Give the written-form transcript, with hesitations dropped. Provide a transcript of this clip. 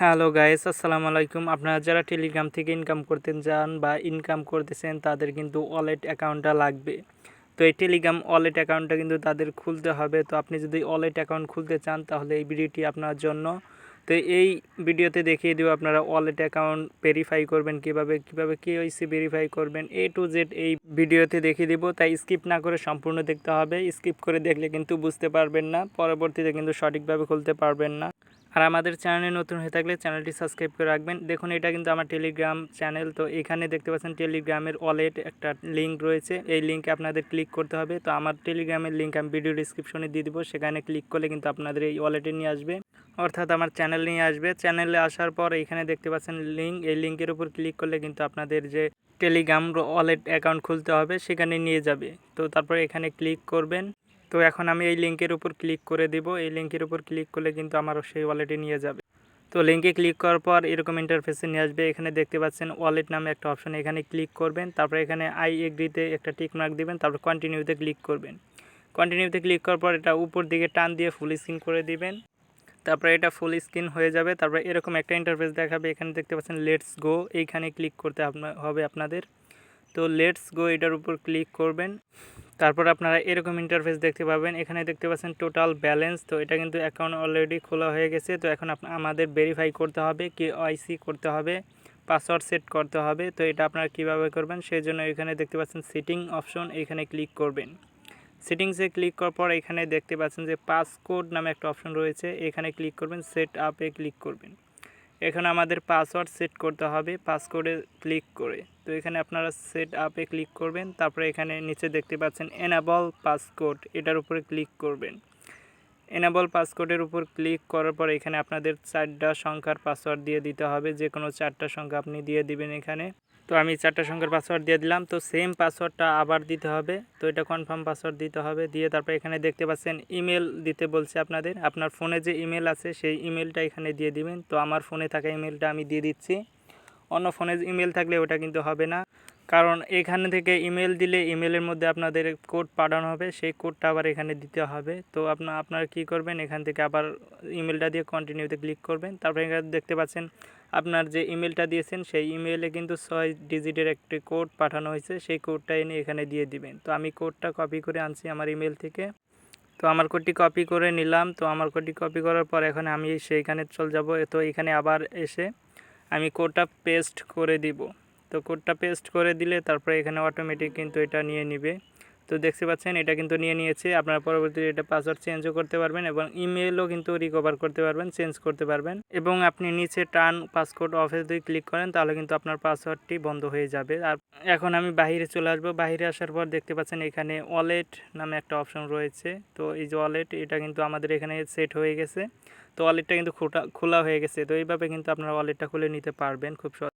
Hello guys, আসসালামু আলাইকুম। আপনারা যারা টেলিগ্রাম থেকে ইনকাম করতে চান বা ইনকাম করতেছেন তাদের কিন্তু ওয়ালেট অ্যাকাউন্টটা লাগবে। তো এই টেলিগ্রাম ওয়ালেট অ্যাকাউন্টটা কিন্তু তাদের খুলতে হবে। তো আপনি যদি ওয়ালেট অ্যাকাউন্ট খুলতে চান তাহলে এই ভিডিওটি আপনার জন্য। তো এই ভিডিওতে দেখিয়ে দেব আপনারা ওয়ালেট অ্যাকাউন্ট ভেরিফাই করবেন কিভাবে কেওয়াইসি ভেরিফাই করবেন, A to Z এই ভিডিওতে দেখিয়ে দেব। তাই স্কিপ না করে সম্পূর্ণ দেখতে হবে। স্কিপ করে দেখলে কিন্তু বুঝতে পারবেন না, পরবর্তীতে কিন্তু সঠিকভাবে খুলতে পারবেন না। আর আমাদের চ্যানেলে নতুন হয়ে থাকলে চ্যানেলটি সাবস্ক্রাইব করে রাখবেন। দেখুন, এটা কিন্তু আমার টেলিগ্রাম চ্যানেল। তো এখানে দেখতে পাচ্ছেন টেলিগ্রামের ওয়ালেট একটা লিঙ্ক রয়েছে। এই লিঙ্কে আপনাদের ক্লিক করতে হবে। তো আমার টেলিগ্রামের লিঙ্ক আমি ভিডিও ডিসক্রিপশনে দিয়ে দেবো। সেখানে ক্লিক করলে কিন্তু আপনাদের এই ওয়ালেটে নিয়ে আসবে, অর্থাৎ আমার চ্যানেল নিয়ে আসবে। চ্যানেলে আসার পর এখানে দেখতে পাচ্ছেন লিঙ্ক, এই লিঙ্কের উপর ক্লিক করলে কিন্তু আপনাদের যে টেলিগ্রাম ওয়ালেট অ্যাকাউন্ট খুলতে হবে সেখানে নিয়ে যাবে। তো তারপর এখানে ক্লিক করবেন। তো এখন আমি এই লিঙ্কের উপর ক্লিক করে দেব। এই লিঙ্কের উপর ক্লিক করলে কিন্তু আমারও সেই ওয়ালেটে নিয়ে যাবে। তো লিঙ্কে ক্লিক করার পর এরকম ইন্টারফেসে নিয়ে আসবে। এখানে দেখতে পাচ্ছেন ওয়ালেট নামে একটা অপশন, এখানে ক্লিক করবেন। তারপর এখানে আই এগ্রিতে একটা টিক মার্ক দিবেন। তারপর কন্টিনিউতে ক্লিক করবেন। কন্টিনিউতে ক্লিক করার পর এটা উপর দিকে টান দিয়ে ফুল স্ক্রিন করে দিবেন। তারপরে এটা ফুল স্ক্রিন হয়ে যাবে। তারপরে এরকম একটা ইন্টারফেস দেখাবে। এখানে দেখতে পাচ্ছেন লেটস গো, এইখানে ক্লিক করতে হবে আপনাদের। তো লেটস গো এটার উপর ক্লিক করবেন। তারপর আপনারা এরকম ইন্টারফেস দেখতে পাবেন। এখানে দেখতে পাচ্ছেন টোটাল ব্যালেন্স। তো এটা কিন্তু অ্যাকাউন্ট অলরেডি খোলা হয়ে গেছে। তো এখন আমাদের ভেরিফাই করতে হবে, কেওয়াইসি করতে হবে, পাসওয়ার্ড সেট করতে হবে। তো এটা আপনারা কিভাবে করবেন সেই জন্য এখানে দেখতে পাচ্ছেন সেটিং অপশন, এখানে ক্লিক করবেন। সেটিংসে ক্লিক করার পর এখানে দেখতে পাচ্ছেন যে পাসকোড নামে একটা অপশন রয়েছে, এখানে ক্লিক করবেন। সেট আপে ক্লিক করবেন। এখানে আমাদের পাসওয়ার্ড সেট করতে হবে, পাসকোডে ক্লিক করে। তো এখানে আপনারা সেট আপে ক্লিক করবেন। তারপরে এখানে নিচে দেখতে পাচ্ছেন এনাবল পাসকোড, এটার উপরে ক্লিক করবেন। এনাবল পাসকোডের উপর ক্লিক করার পর এখানে আপনাদের 4টা সংখ্যার পাসওয়ার্ড দিয়ে দিতে হবে। যে কোনো 4টা সংখ্যা আপনি দিয়ে দিবেন এখানে। তো আমি 4টা সংখ্যার পাসওয়ার্ড দিয়ে দিলাম। তো সেম পাসওয়ার্ডটা আবার দিতে হবে। তো এটা কনফার্ম পাসওয়ার্ড দিতে হবে। দিয়ে তারপর এখানে দেখতে পাচ্ছেন ইমেল দিতে বলছে আপনাদের। আপনার ফোনে যে ইমেল আছে সেই ইমেলটা এখানে দিয়ে দিবেন। তো আমার ফোনে থাকা ইমেলটা আমি দিয়ে দিচ্ছি। অন্য ফোনে ইমেল থাকলে ওটা কিন্তু হবে না, কারণ এখানে থেকে ইমেল দিলে ইমেলের মধ্যে আপনাদের কোড পাঠানো হবে, সেই কোডটা আবার এখানে দিতে হবে। তো আপনারা কী করবেন, এখান থেকে আবার ইমেলটা দিয়ে কন্টিনিউতে ক্লিক করবেন। তারপরে এখানে দেখতে পাচ্ছেন আপনার যে ইমেলটা দিয়েছেন সেই ইমেলে কিন্তু 6 ডিজিটের একটি কোড পাঠানো হয়েছে, সেই কোডটা এনে এখানে দিয়ে দিবেন। তো আমি কোডটা কপি করে আনছি আমার ইমেল থেকে। তো আমার কোডটি কপি করে নিলাম। তো আমার কোডটি কপি করার পর এখন আমি সেইখানে চলে যাব। তো এখানে আবার এসে আমি কোডটা পেস্ট করে দিব। তো কোডটা পেস্ট করে দিলে তারপরে এখানে অটোমেটিক কিন্তু এটা নিয়ে নিবে। তো দেখতে পাচ্ছেন এটা কিন্তু নিয়ে নিয়েছে। আপনারা পরবর্তীতে এটা পাসওয়ার্ড চেঞ্জও করতে পারবেন এবং ইমেলও কিন্তু রিকভার করতে পারবেন, চেঞ্জ করতে পারবেন। এবং আপনি নিচে টার্ন পাসওয়ার্ড অফে যদি ক্লিক করেন তাহলে কিন্তু আপনার পাসওয়ার্ডটি বন্ধ হয়ে যাবে। আর এখন আমি বাহিরে চলে আসবো। বাহিরে আসার পর দেখতে পাচ্ছেন এখানে ওয়ালেট নামে একটা অপশন রয়েছে। তো এই যে ওয়ালেট, এটা কিন্তু আমাদের এখানে সেট হয়ে গেছে। তো ওয়ালেটটা কিন্তু খোলা হয়ে গেছে। তো এইভাবে কিন্তু আপনারা ওয়ালেটটা খুলে নিতে পারবেন খুব সহজ।